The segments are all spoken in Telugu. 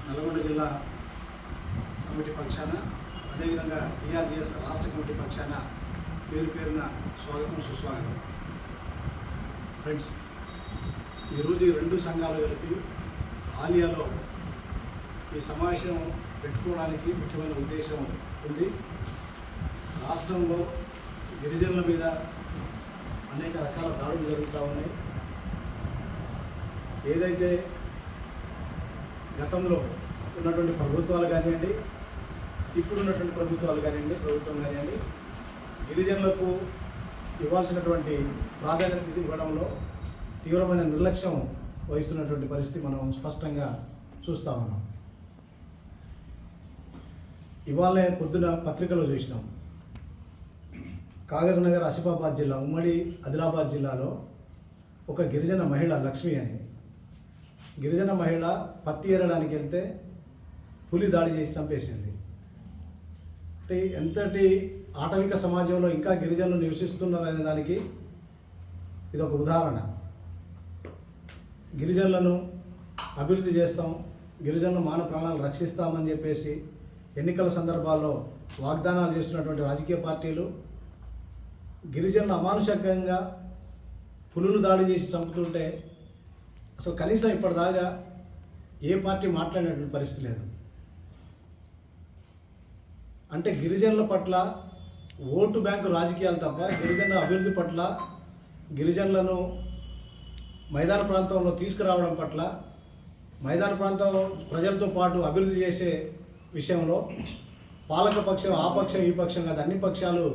నల్గొండ జిల్లా కమిటీ పక్షాన అదేవిధంగా టీఆర్జీఎస్ రాష్ట్ర కమిటీ పక్షాన పేరు పేరున స్వాగతం సుస్వాగతం. ఫ్రెండ్స్, ఈరోజు ఈ రెండు సంఘాలు కలిపి ఆలియాలో ఈ సమావేశం పెట్టుకోవడానికి ముఖ్యమైన ఉద్దేశం ఉంది. రాష్ట్రంలో గిరిజనుల మీద అనేక రకాల దాడులు జరుగుతూ ఉన్నాయి. ఏదైతే గతంలో ఉన్నటువంటి ప్రభుత్వాలు కానివ్వండి, ఇప్పుడున్నటువంటి ప్రభుత్వం కానివ్వండి, గిరిజనులకు ఇవ్వాల్సినటువంటి ప్రాధాన్యత ఇవ్వడంలో తీవ్రమైన నిర్లక్ష్యం వహిస్తున్నటువంటి పరిస్థితి మనం స్పష్టంగా చూస్తూ ఉన్నాం. ఇవాళ పొద్దున పత్రికలో చూసినాం, కాగజ్ నగర్ ఆసిఫాబాద్ జిల్లా, ఉమ్మడి ఆదిలాబాద్ జిల్లాలో ఒక గిరిజన మహిళ లక్ష్మి అని గిరిజన మహిళ పత్తి ఏరడానికి వెళ్తే పులి దాడి చేసి చంపేసింది. అంటే ఎంతటి ఆటవిక సమాజంలో ఇంకా గిరిజనులు నివసిస్తున్నారనే దానికి ఇది ఒక ఉదాహరణ. గిరిజనులను అభివృద్ధి చేస్తాం, గిరిజనుల మానవ ప్రాణాలు రక్షిస్తామని చెప్పేసి ఎన్నికల సందర్భాల్లో వాగ్దానాలు చేస్తున్నటువంటి రాజకీయ పార్టీలు గిరిజనులు అమానుషంగా పులులు దాడి చేసి చంపుతుంటే అసలు కనీసం ఇప్పటిదాకా ఏ పార్టీ మాట్లాడినటువంటి పరిస్థితి లేదు. అంటే గిరిజనుల పట్ల ఓటు బ్యాంకు రాజకీయాలు తప్ప గిరిజనుల అభివృద్ధి పట్ల, గిరిజనులను మైదాన ప్రాంతంలో తీసుకురావడం పట్ల, మైదాన ప్రాంతం ప్రజలతో పాటు అభివృద్ధి చేసే విషయంలో పాలక పక్షం, ఆ పక్షం, ఈ పక్షం కాదు, అన్ని పక్షాలు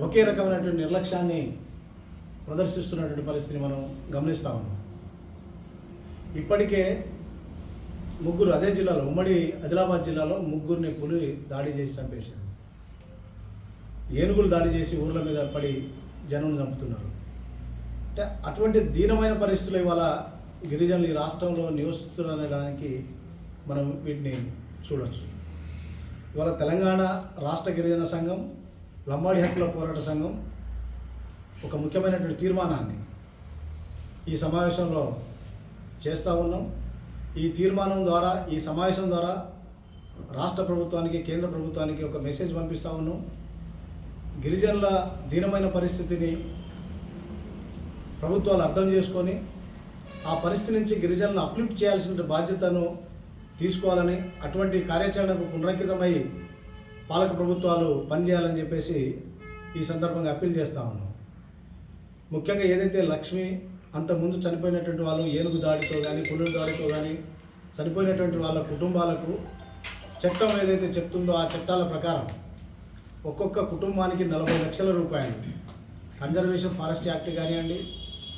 ఒకే రకమైనటువంటి నిర్లక్ష్యాన్ని ప్రదర్శిస్తున్నటువంటి పరిస్థితిని మనం గమనిస్తూ ఉన్నాం. ఇప్పటికే ముగ్గురు, అదే జిల్లాలో, ఉమ్మడి ఆదిలాబాద్ జిల్లాలో ముగ్గురిని పులి దాడి చేసి చంపేశారు. ఏనుగులు దాడి చేసి ఊర్ల మీద పడి జనం చంపుతున్నారు. అంటే అటువంటి దీనమైన పరిస్థితులు ఇవాళ గిరిజనులు ఈ రాష్ట్రంలో నివసిస్తున్నారనడానికి మనం వీటిని చూడవచ్చు. ఇవాళ తెలంగాణ రాష్ట్ర గిరిజన సంఘం, లంబాడి హక్కుల పోరాట సంఘం ఒక ముఖ్యమైనటువంటి తీర్మానాన్ని ఈ సమావేశంలో చేస్తూ ఉన్నాం. ఈ తీర్మానం ద్వారా, ఈ సమావేశం ద్వారా రాష్ట్ర ప్రభుత్వానికి, కేంద్ర ప్రభుత్వానికి ఒక మెసేజ్ పంపిస్తూ ఉన్నాం. గిరిజనుల దీనమైన పరిస్థితిని ప్రభుత్వాలు అర్థం చేసుకొని ఆ పరిస్థితి నుంచి గిరిజనులను అప్లిఫ్ట్ చేయాల్సిన బాధ్యతను తీసుకోవాలని, అటువంటి కార్యాచరణకు పునరంకితమై పాలక ప్రభుత్వాలు పనిచేయాలని చెప్పేసి ఈ సందర్భంగా అప్పీల్ చేస్తూ ఉన్నాం. ముఖ్యంగా ఏదైతే లక్ష్మి అంతకుముందు చనిపోయినటువంటి వాళ్ళు ఏనుగు దాడితో కానీ, పులుల దాడితో కానీ చనిపోయినటువంటి వాళ్ళ కుటుంబాలకు చట్టం ఏదైతే చెప్తుందో ఆ చట్టాల ప్రకారం ఒక్కొక్క కుటుంబానికి 40 లక్షల రూపాయలు కన్జర్వేషన్ ఫారెస్ట్ యాక్ట్ కానివ్వండి,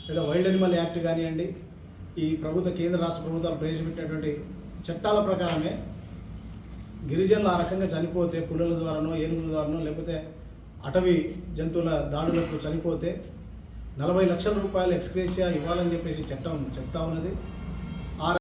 లేదా వైల్డ్ అనిమల్ యాక్ట్ కానివ్వండి, ఈ కేంద్ర రాష్ట్ర ప్రభుత్వాలు ప్రవేశపెట్టినటువంటి చట్టాల ప్రకారమే గిరిజనులు ఆ రకంగా చనిపోతే, పులుల ద్వారానో, ఏనుగుల ద్వారానో, లేకపోతే అటవీ జంతువుల దాడులకు చనిపోతే 40 లక్షల రూపాయలు ఎక్స్గ్రేషియా ఇవ్వాలని చెప్పేసి చట్టం చెప్తా ఉన్నది.